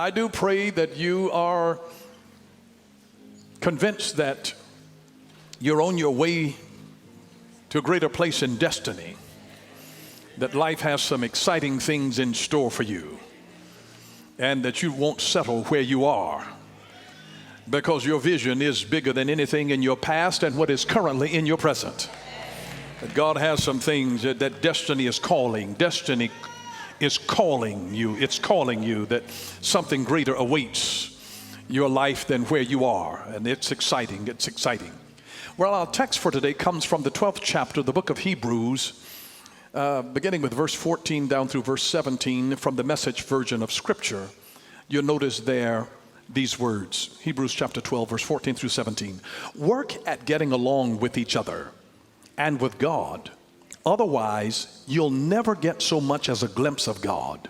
I do pray that you are convinced that you're on your way to a greater place in destiny, that life has some exciting things in store for you, and that you won't settle where you are, because your vision is bigger than anything in your past and what is currently in your present. That God has some things that destiny is calling. Destiny is calling you. It's calling you that something greater awaits your life than where you are. And it's exciting. It's exciting. Well, our text for today comes from the 12th chapter of the book of Hebrews, beginning with verse 14 down through verse 17 from the Message version of Scripture. You'll notice there these words, Hebrews chapter 12, verse 14 through 17. Work at getting along with each other and with God. Otherwise, you'll never get so much as a glimpse of God.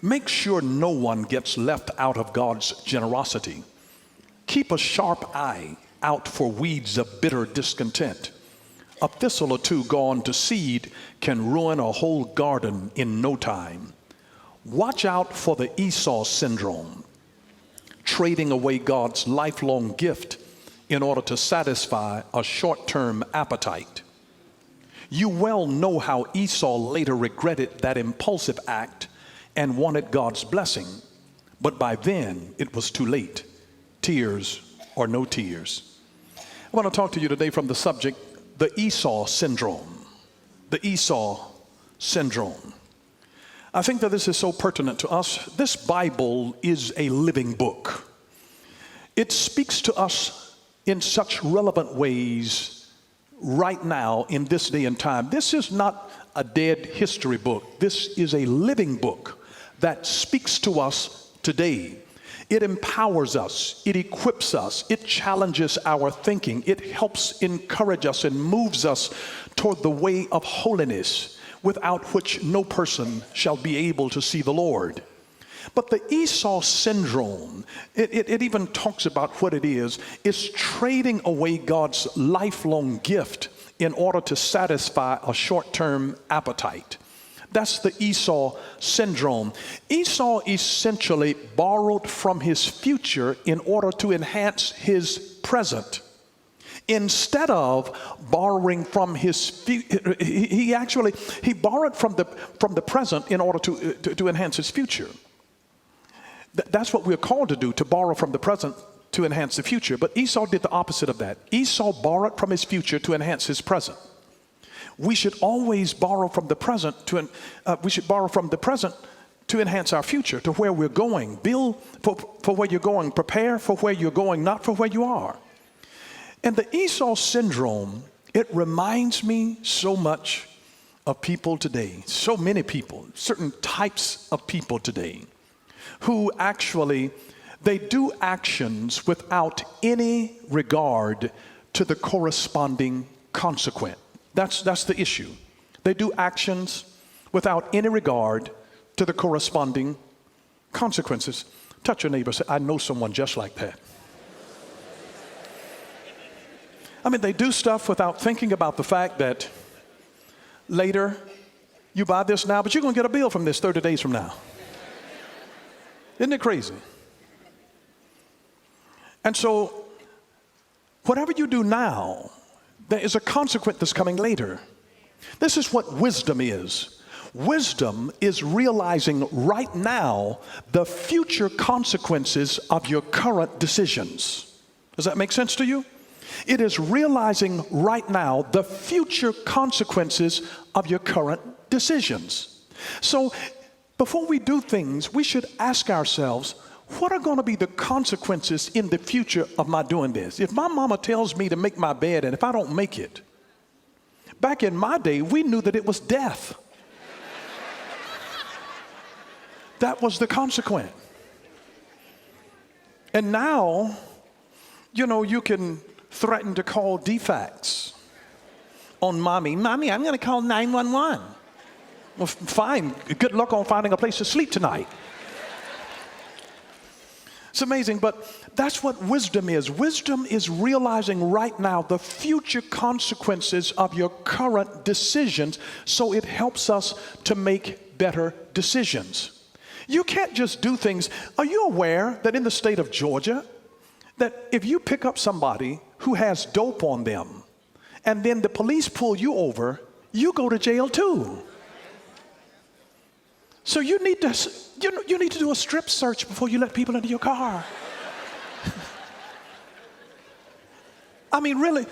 Make sure no one gets left out of God's generosity. Keep a sharp eye out for weeds of bitter discontent. A thistle or two gone to seed can ruin a whole garden in no time. Watch out for the Esau syndrome, trading away God's lifelong gift in order to satisfy a short-term appetite. You well know how Esau later regretted that impulsive act and wanted God's blessing, but by then it was too late. Tears or no tears. I want to talk to you today from the subject, the Esau syndrome. The Esau syndrome. I think that this is so pertinent to us. This Bible is a living book. It speaks to us in such relevant ways right now in this day and time. This is not a dead history book. This is a living book that speaks to us today. It empowers us. It equips us. It challenges our thinking. It helps encourage us and moves us toward the way of holiness, without which no person shall be able to see the Lord. But the Esau syndrome, it even talks about what it is trading away God's lifelong gift in order to satisfy a short-term appetite. That's the Esau syndrome. Esau essentially borrowed from his future in order to enhance his present. Instead of borrowing from his future, he borrowed from the present in order to enhance his future. That's what we're called to do, to borrow from the present to enhance the future. But Esau did the opposite of that. Esau borrowed from his future to enhance his present. We should always borrow from the present to enhance our future, to where we're going. Build for where you're going. Prepare for where you're going, not for where you are. And the Esau syndrome, it reminds me so much of people today. So many people, certain types of people today, who actually, they do actions without any regard to the corresponding consequence. That's the issue. They do actions without any regard to the corresponding consequences. Touch your neighbor, say, I know someone just like that. I mean, they do stuff without thinking about the fact that later, you buy this now, but you're going to get a bill from this 30 days from now. Isn't it crazy? And so, whatever you do now, there is a consequence that's coming later. This is what wisdom is. Wisdom is realizing right now the future consequences of your current decisions. Does that make sense to you? It is realizing right now the future consequences of your current decisions. So, before we do things, we should ask ourselves, what are going to be the consequences in the future of my doing this? If my mama tells me to make my bed, and if I don't make it, back in my day, we knew that it was death. That was the consequence. And now, you can threaten to call defects on mommy. Mommy, I'm going to call 911. Well, fine. Good luck on finding a place to sleep tonight. It's amazing, but that's what wisdom is. Wisdom is realizing right now the future consequences of your current decisions, so it helps us to make better decisions. You can't just do things. Are you aware that in the state of Georgia, that if you pick up somebody who has dope on them and then the police pull you over, you go to jail too? So you need to do a strip search before you let people into your car. I mean, really,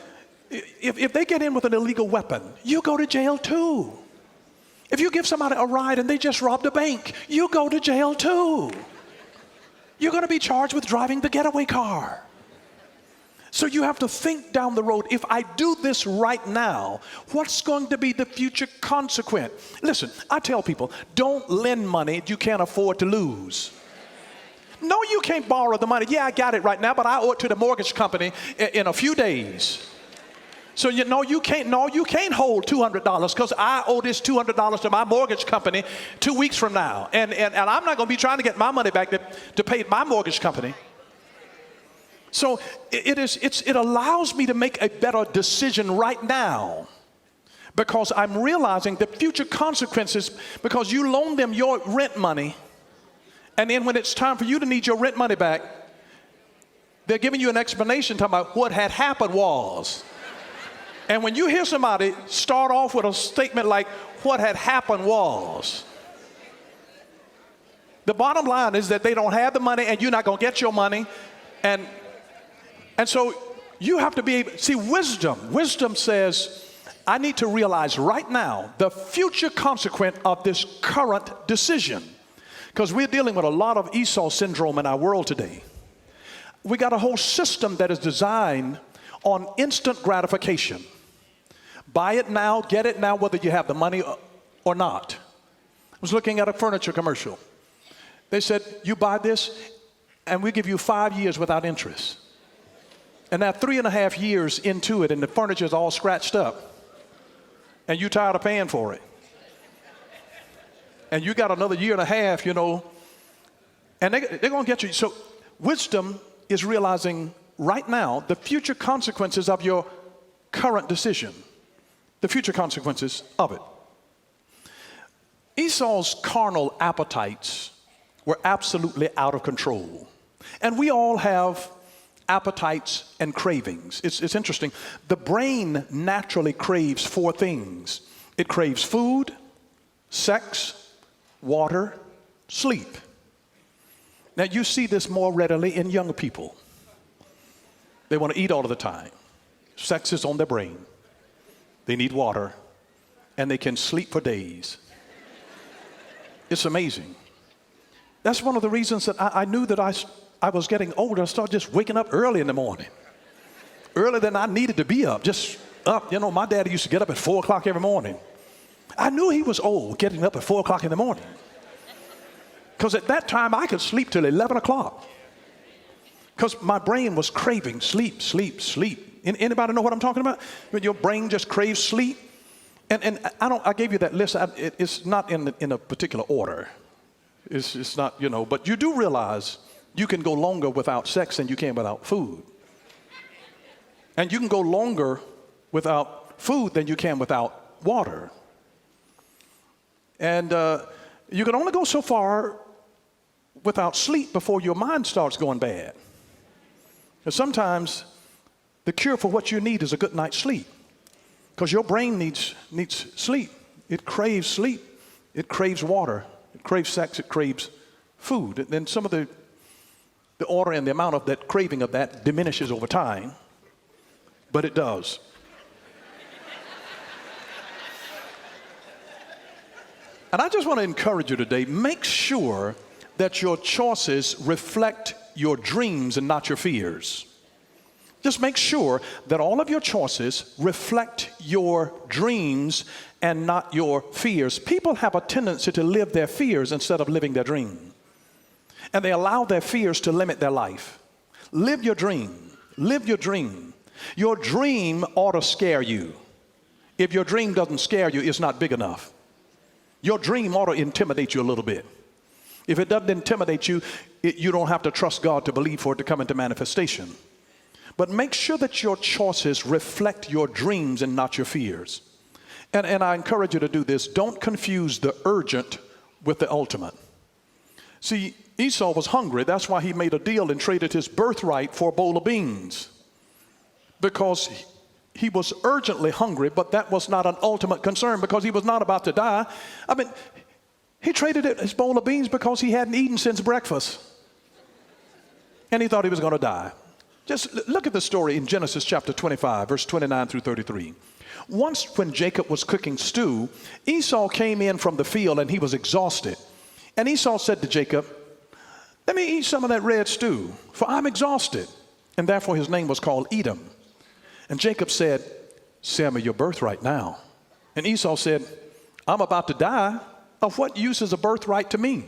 if they get in with an illegal weapon, you go to jail too. If you give somebody a ride and they just robbed a bank, you go to jail too. You're going to be charged with driving the getaway car. So you have to think down the road, if I do this right now, what's going to be the future consequence? Listen, I tell people, don't lend money you can't afford to lose. No, you can't borrow the money. Yeah, I got it right now, but I owe it to the mortgage company in a few days. So you can't hold $200 because I owe this $200 to my mortgage company 2 weeks from now. And I'm not going to be trying to get my money back to pay my mortgage company. So it allows me to make a better decision right now because I'm realizing the future consequences, because you loan them your rent money, and then when it's time for you to need your rent money back, they're giving you an explanation talking about what had happened was. And when you hear somebody start off with a statement like, what had happened was, the bottom line is that they don't have the money and you're not going to get your money. And so you have to be able, see, wisdom says, I need to realize right now the future consequence of this current decision. Because we're dealing with a lot of Esau syndrome in our world today. We got a whole system that is designed on instant gratification. Buy it now, get it now, whether you have the money or not. I was looking at a furniture commercial. They said, you buy this and we give you 5 years without interest. And now 3.5 years into it and the furniture is all scratched up and you're tired of paying for it. And you got another 1.5 years, and they're going to get you. So wisdom is realizing right now the future consequences of your current decision, the future consequences of it. Esau's carnal appetites were absolutely out of control. And we all have appetites and cravings. It's interesting. The brain naturally craves 4 things. It craves food, sex, water, sleep. Now you see this more readily in young people. They want to eat all of the time. Sex is on their brain. They need water, and they can sleep for days. It's amazing. That's one of the reasons that I knew that I was getting older. I started just waking up early in the morning. Earlier than I needed to be up. Just up. My daddy used to get up at 4 o'clock every morning. I knew he was old getting up at 4 o'clock in the morning. Because at that time I could sleep till 11 o'clock. Because my brain was craving sleep, sleep, sleep. Anybody know what I'm talking about? When your brain just craves sleep? And I gave you that list. It's not in a particular order. It's not, but you do realize you can go longer without sex than you can without food. And you can go longer without food than you can without water. And you can only go so far without sleep before your mind starts going bad. And sometimes the cure for what you need is a good night's sleep. Because your brain needs sleep. It craves sleep. It craves water. It craves sex. It craves food. And then some of the order and the amount of that craving of that diminishes over time. But it does. And I just want to encourage you today, make sure that your choices reflect your dreams and not your fears. Just make sure that all of your choices reflect your dreams and not your fears. People have a tendency to live their fears instead of living their dream. And they allow their fears to limit their life. Live your dream. Live your dream. Your dream ought to scare you. If your dream doesn't scare you, it's not big enough. Your dream ought to intimidate you a little bit. If it doesn't intimidate you, you don't have to trust God to believe for it to come into manifestation. But make sure that your choices reflect your dreams and not your fears. And I encourage you to do this. Don't confuse the urgent with the ultimate. See, Esau was hungry. That's why he made a deal and traded his birthright for a bowl of beans. Because he was urgently hungry, but that was not an ultimate concern because he was not about to die. I mean, he traded his bowl of beans because he hadn't eaten since breakfast. And he thought he was going to die. Just look at the story in Genesis chapter 25, verse 29 through 33. Once when Jacob was cooking stew, Esau came in from the field and he was exhausted. And Esau said to Jacob, "Let me eat some of that red stew, for I'm exhausted." And therefore his name was called Edom. And Jacob said, "Sell me your birthright now." And Esau said, "I'm about to die. Of what use is a birthright to me?"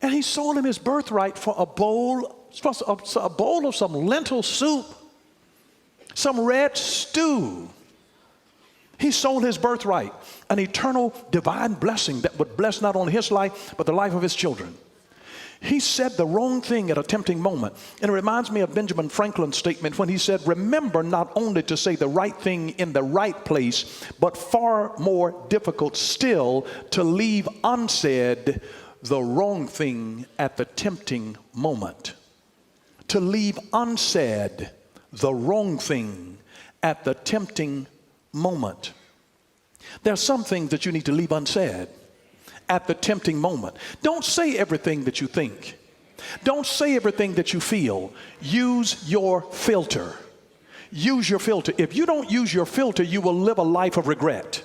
And he sold him his birthright for a bowl of some lentil soup, some red stew. He sold his birthright, an eternal divine blessing that would bless not only his life, but the life of his children. He said the wrong thing at a tempting moment. And it reminds me of Benjamin Franklin's statement when he said, "Remember not only to say the right thing in the right place, but far more difficult still to leave unsaid the wrong thing at the tempting moment." To leave unsaid the wrong thing at the tempting moment. There are some things that you need to leave unsaid at the tempting moment. Don't say everything that you think. Don't say everything that you feel. Use your filter. Use your filter. If you don't use your filter, you will live a life of regret.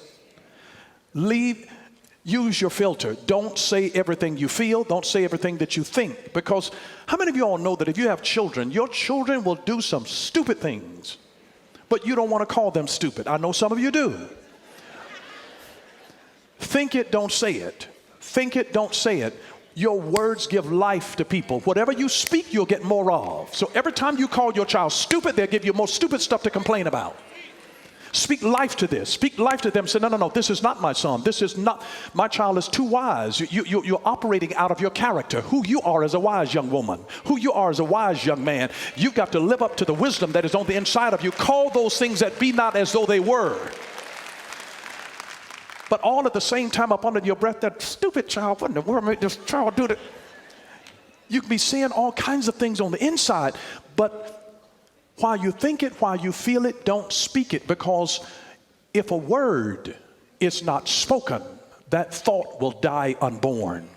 Use your filter. Don't say everything you feel. Don't say everything that you think. Because how many of you all know that if you have children, your children will do some stupid things, but you don't want to call them stupid? I know some of you do. Think it, don't say it. Think it, don't say it. Your words give life to people. Whatever you speak, you'll get more of. So every time you call your child stupid, they'll give you more stupid stuff to complain about. Speak life to this. Speak life to them. Say, no, this is not my son. This is not, my child is too wise. You're operating out of your character, who you are as a wise young woman, who you are as a wise young man. You've got to live up to the wisdom that is on the inside of you. Call those things that be not as though they were. But all at the same time up under your breath, that stupid child, what in the world made this child do that? You can be saying all kinds of things on the inside, but while you think it, while you feel it, don't speak it, because if a word is not spoken, that thought will die unborn.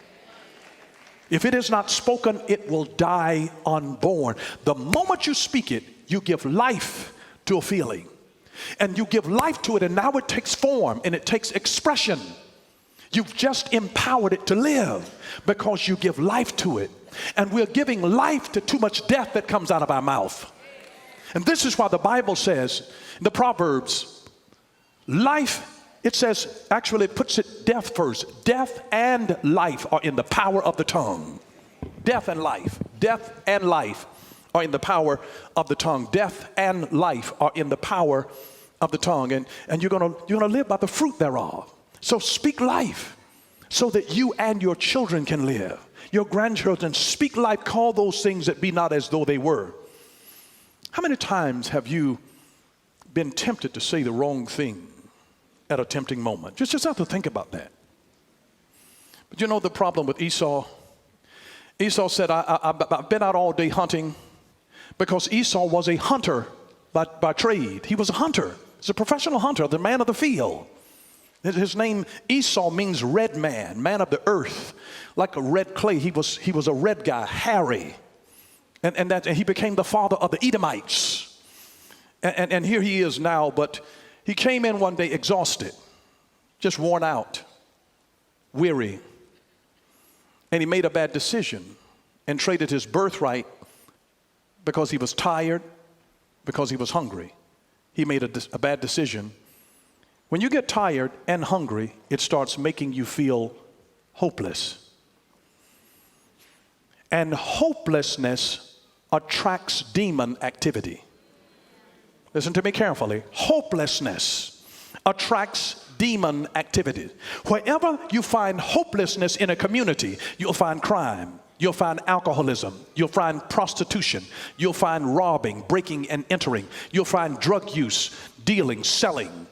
If it is not spoken, it will die unborn. The moment you speak it, you give life to a feeling. And you give life to it, and now it takes form and it takes expression. You've just empowered it to live because you give life to it. And we're giving life to too much death that comes out of our mouth. And this is why the Bible says in the Proverbs, life, it says, actually it puts it death first. Death and life are in the power of the tongue. Death and life. Death and life are in the power of the tongue. Death and life are in the power of the tongue. And you're gonna live by the fruit thereof. So speak life so that you and your children can live. Your grandchildren, speak life. Call those things that be not as though they were. How many times have you been tempted to say the wrong thing at a tempting moment? Just have to think about that. But you know the problem with Esau? Esau said, I've been out all day hunting, because Esau was a hunter by trade. He was a hunter. He's a professional hunter, the man of the field. His name Esau means red man of the earth, like a red clay. He was a red guy, hairy. And he became the father of the Edomites. And here he is now, but he came in one day exhausted, just worn out, weary. And he made a bad decision and traded his birthright because he was tired, because he was hungry. He made a bad decision. When you get tired and hungry, it starts making you feel hopeless. And hopelessness attracts demon activity. Listen to me carefully. Hopelessness attracts demon activity. Wherever you find hopelessness in a community, you'll find crime. You'll find alcoholism. You'll find prostitution. You'll find robbing, breaking and entering. You'll find drug use, dealing, selling,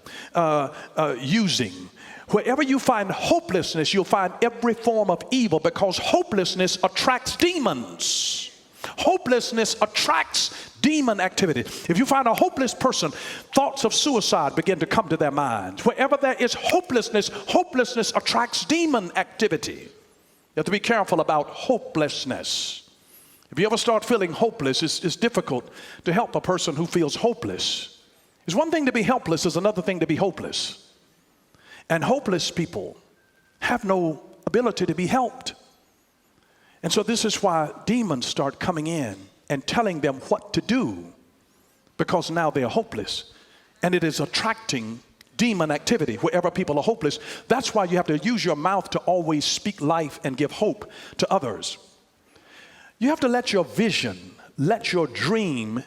using. Wherever you find hopelessness, you'll find every form of evil, because hopelessness attracts demons. Hopelessness attracts demon activity. If you find a hopeless person, thoughts of suicide begin to come to their minds. Wherever there is hopelessness, hopelessness attracts demon activity. You have to be careful about hopelessness. If you ever start feeling hopeless, it's difficult to help a person who feels hopeless. It's one thing to be helpless, it's another thing to be hopeless. And hopeless people have no ability to be helped. And so this is why demons start coming in and telling them what to do, because now they're hopeless. And it is attracting demon activity wherever people are hopeless. That's why you have to use your mouth to always speak life and give hope to others. You have to let your vision, let your dream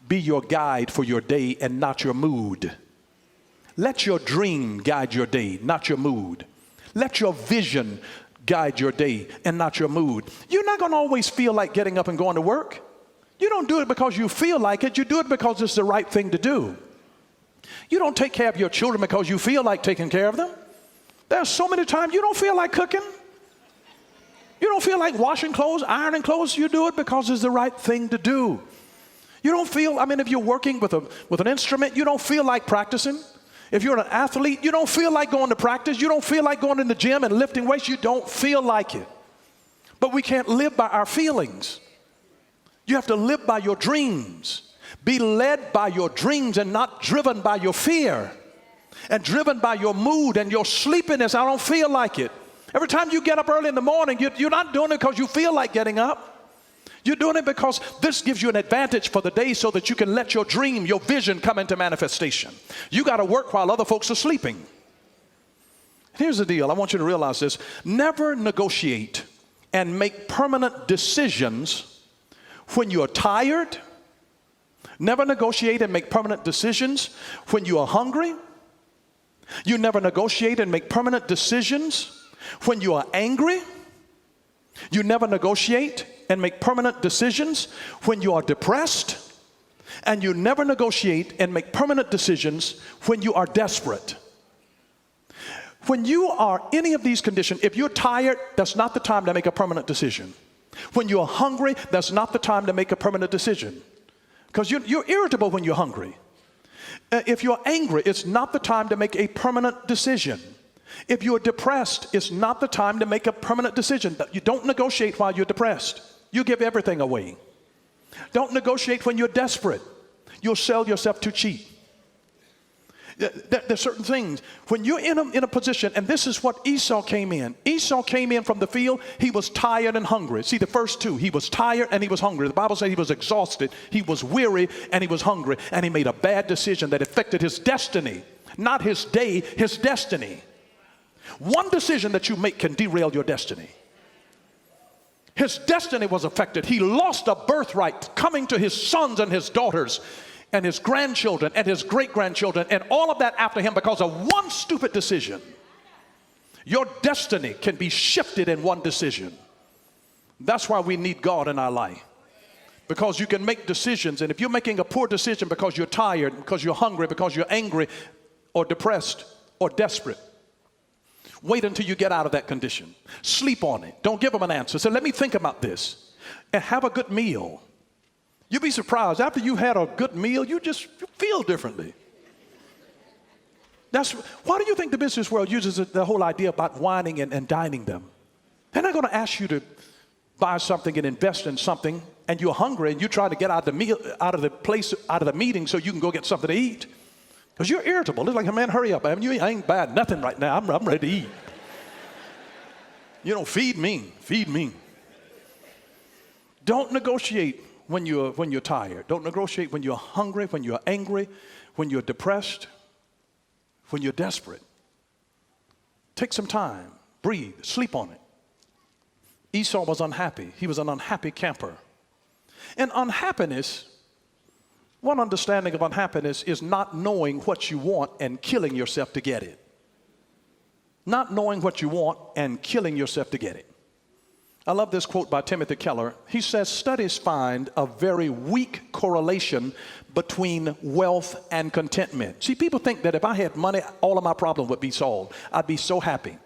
be your guide for your day and not your mood. Let your dream guide your day, not your mood. Let your vision guide your day and not your mood. You're not going to always feel like getting up and going to work. You don't do it because you feel like it. You do it because it's the right thing to do. You don't take care of your children because you feel like taking care of them. There are so many times you don't feel like cooking. You don't feel like washing clothes, ironing clothes. You do it because it's the right thing to do. You don't feel, if you're working with an instrument, you don't feel like practicing. If you're an athlete, you don't feel like going to practice. You don't feel like going in the gym and lifting weights. You don't feel like it. But we can't live by our feelings. You have to live by your dreams. Be led by your dreams and not driven by your fear and driven by your mood and your sleepiness. I don't feel like it. Every time you get up early in the morning, you're not doing it because you feel like getting up. You're doing it because this gives you an advantage for the day so that you can let your dream, your vision come into manifestation. You got to work while other folks are sleeping. Here's the deal. I want you to realize this. Never negotiate and make permanent decisions when you're tired. Never negotiate and make permanent decisions when you are hungry. You never negotiate and make permanent decisions when you are angry. You never negotiate and make permanent decisions when you are depressed. And you never negotiate and make permanent decisions when you are desperate. When you are any of these conditions, if you're tired, that's not the time to make a permanent decision. When you're hungry, that's not the time to make a permanent decision. Because you're irritable when you're hungry. If you're angry, it's not the time to make a permanent decision. If you're depressed, it's not the time to make a permanent decision. You don't negotiate while you're depressed. You give everything away. Don't negotiate when you're desperate. You'll sell yourself too cheap. There's certain things. When you're in a position, and this is what Esau came in. Esau came in from the field. He was tired and hungry. See, the first two, he was tired and he was hungry. The Bible says he was exhausted, he was weary, and he was hungry. And he made a bad decision that affected his destiny. Not his day, his destiny. One decision that you make can derail your destiny. His destiny was affected. He lost a birthright coming to his sons and his daughters and his grandchildren and his great-grandchildren and all of that after him because of one stupid decision. Your destiny can be shifted in one decision. That's why we need God in our life. Because you can make decisions, and if you're making a poor decision because you're tired, because you're hungry, because you're angry or depressed or desperate, wait until you get out of that condition. Sleep on it. Don't give them an answer. Say, let me think about this and have a good meal. You'll be surprised. After you've had a good meal, you feel differently. Why do you think the business world uses the whole idea about wining and dining them? They're not going to ask you to buy something and invest in something, and you're hungry and you try to get out of the meeting so you can go get something to eat. Because you're irritable. It's like, man, hurry up. I ain't buying nothing right now. I'm ready to eat. Feed me. Don't negotiate when you're tired. Don't negotiate when you're hungry, when you're angry, when you're depressed, when you're desperate. Take some time. Breathe. Sleep on it. Esau was unhappy. He was an unhappy camper. And unhappiness, one understanding of unhappiness is not knowing what you want and killing yourself to get it. Not knowing what you want and killing yourself to get it. I love this quote by Timothy Keller. He says, studies find a very weak correlation between wealth and contentment. See, people think that if I had money, all of my problems would be solved. I'd be so happy.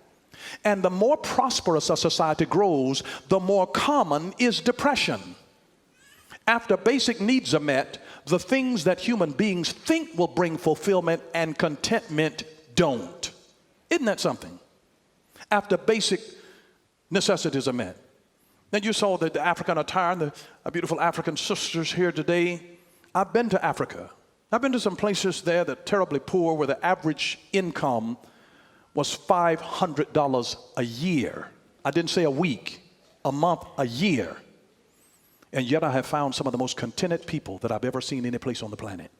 And the more prosperous a society grows, the more common is depression. After basic needs are met, the things that human beings think will bring fulfillment and contentment don't. Isn't that something? After basic necessities are met. Then you saw the African attire, the beautiful African sisters here today. I've been to Africa. I've been to some places there that are terribly poor, where the average income was $500 a year. I didn't say a week, a month, a year. And yet I have found some of the most contented people that I've ever seen any place on the planet.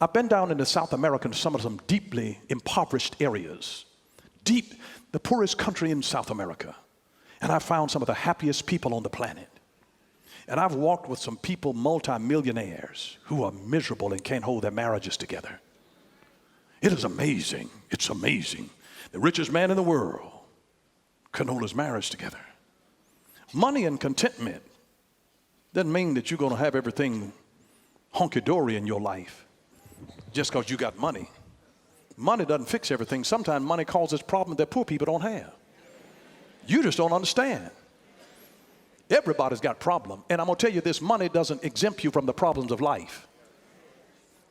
I've been down into South America, to some deeply impoverished areas. The poorest country in South America. And I found some of the happiest people on the planet. And I've walked with some people, multimillionaires, who are miserable and can't hold their marriages together. It is amazing. It's amazing. The richest man in the world couldn't hold his marriage together. Money and contentment doesn't mean that you're going to have everything honky-dory in your life just because you got money. Money doesn't fix everything. Sometimes money causes problems that poor people don't have. You just don't understand. Everybody's got a problem. And I'm going to tell you this, money doesn't exempt you from the problems of life.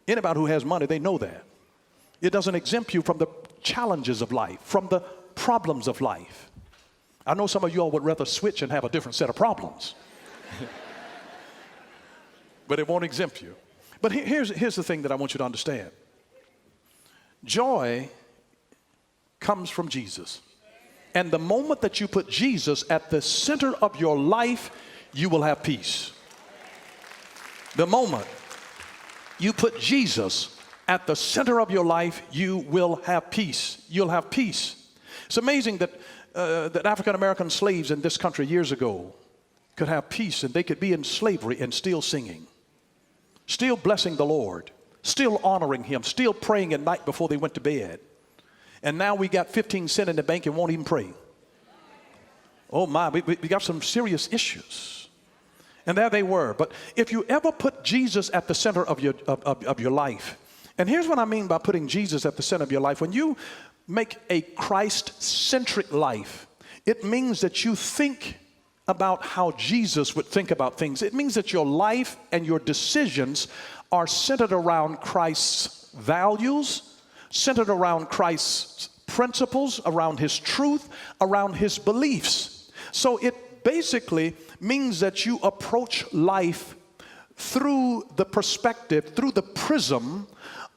Anybody who has money, they know that. It doesn't exempt you from the challenges of life, from the problems of life. I know some of you all would rather switch and have a different set of problems. But it won't exempt you. But here's the thing that I want you to understand. Joy comes from Jesus. And the moment that you put Jesus at the center of your life, you will have peace. The moment you put Jesus at the center of your life, you will have peace. You'll have peace. It's amazing that African-American slaves in this country years ago could have peace, and they could be in slavery and still singing, still blessing the Lord, still honoring Him, still praying at night before they went to bed. And now we got 15 cents in the bank and won't even pray. Oh my, we got some serious issues. And there they were. But if you ever put Jesus at the center of your life, and here's what I mean by putting Jesus at the center of your life. When you make a Christ-centric life, it means that you think about how Jesus would think about things. It means that your life and your decisions are centered around Christ's values, centered around Christ's principles, around His truth, around His beliefs. So it basically means that you approach life through the perspective, through the prism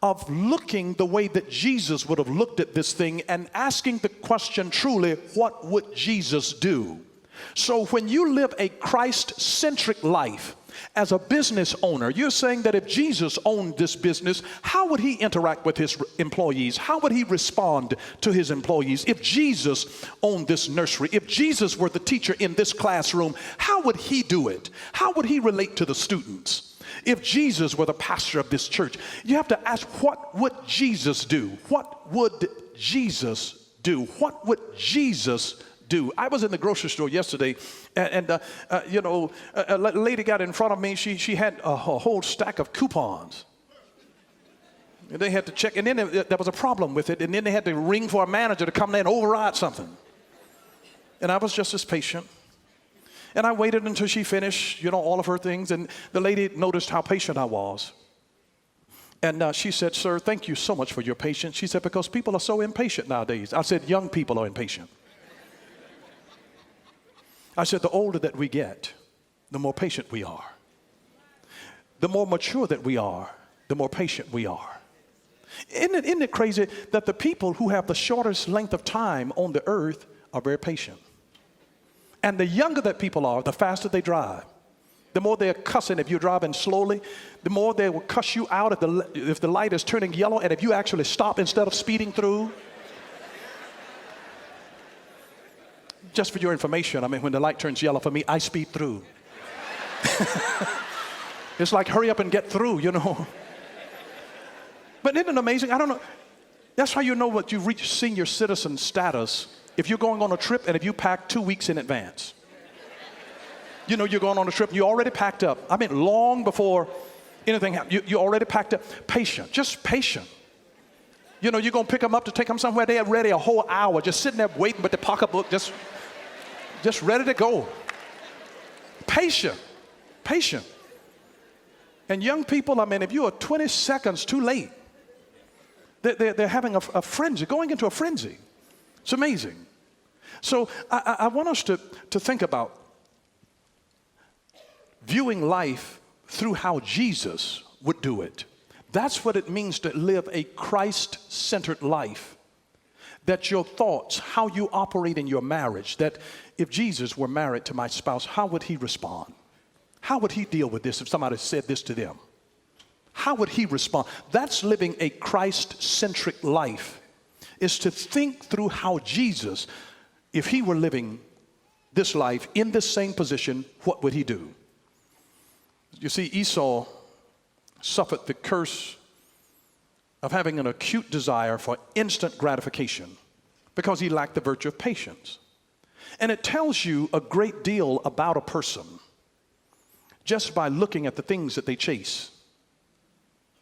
of looking the way that Jesus would have looked at this thing and asking the question truly, what would Jesus do? So when you live a Christ-centric life, as a business owner, you're saying that if Jesus owned this business, how would He interact with His employees? How would He respond to His employees? If Jesus owned this nursery, if Jesus were the teacher in this classroom, how would He do it? How would He relate to the students? If Jesus were the pastor of this church, you have to ask, what would Jesus do? What would Jesus do? What would Jesus do? I was in the grocery store yesterday, and a lady got in front of me. She had a whole stack of coupons. And they had to check, and then there was a problem with it, and then they had to ring for a manager to come in and override something. And I was just as patient. And I waited until she finished, all of her things, and the lady noticed how patient I was. And she said, "Sir, thank you so much for your patience." She said, "Because people are so impatient nowadays." I said, "Young people are impatient." I said, the older that we get, the more patient we are. The more mature that we are, the more patient we are. Isn't it crazy that the people who have the shortest length of time on the earth are very patient? And the younger that people are, the faster they drive. The more they're cussing if you're driving slowly, the more they will cuss you out if the light is turning yellow, and if you actually stop instead of speeding through. Just for your information, when the light turns yellow for me, I speed through. It's like, hurry up and get through, But isn't it amazing? I don't know. That's how you know what you've reached senior citizen status, if you're going on a trip and if you pack 2 weeks in advance. You know, you're going on a trip, you already packed up. I mean, long before anything happened, you already packed up. Patient, just patient. You know, you're going to pick them up to take them somewhere. They are ready a whole hour, just sitting there waiting with the pocketbook, just ready to go. Patient, patient. And young people, I mean, if you are 20 seconds too late, they're having a frenzy, going into a frenzy. It's amazing. So I want us to think about viewing life through how Jesus would do it. That's what it means to live a Christ-centered life. That your thoughts, how you operate in your marriage, that if Jesus were married to my spouse, how would he respond? How would he deal with this if somebody said this to them? How would he respond? That's living a Christ-centric life, is to think through how Jesus, if he were living this life in this same position, what would he do? You see, Esau suffered the curse of having an acute desire for instant gratification because he lacked the virtue of patience. And it tells you a great deal about a person just by looking at the things that they chase.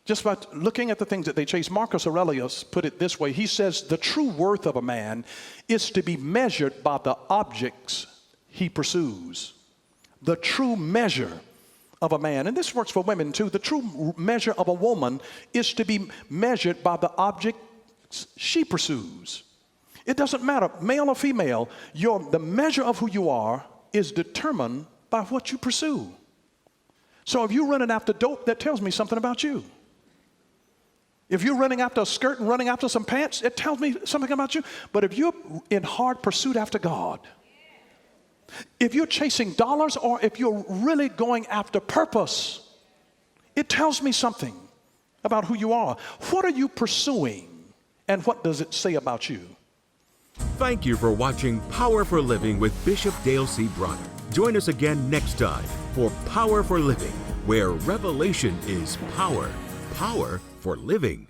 Just by looking at the things that they chase. Marcus Aurelius put it this way. He says, the true worth of a man is to be measured by the objects he pursues. The true measure of a man, and this works for women too, the true measure of a woman is to be measured by the objects she pursues. It doesn't matter, male or female, the measure of who you are is determined by what you pursue. So if you're running after dope, that tells me something about you. If you're running after a skirt and running after some pants, it tells me something about you. But if you're in hard pursuit after God, if you're chasing dollars or if you're really going after purpose, it tells me something about who you are. What are you pursuing and what does it say about you? Thank you for watching Power for Living with Bishop Dale C. Bronner. Join us again next time for Power for Living, where revelation is power. Power for living.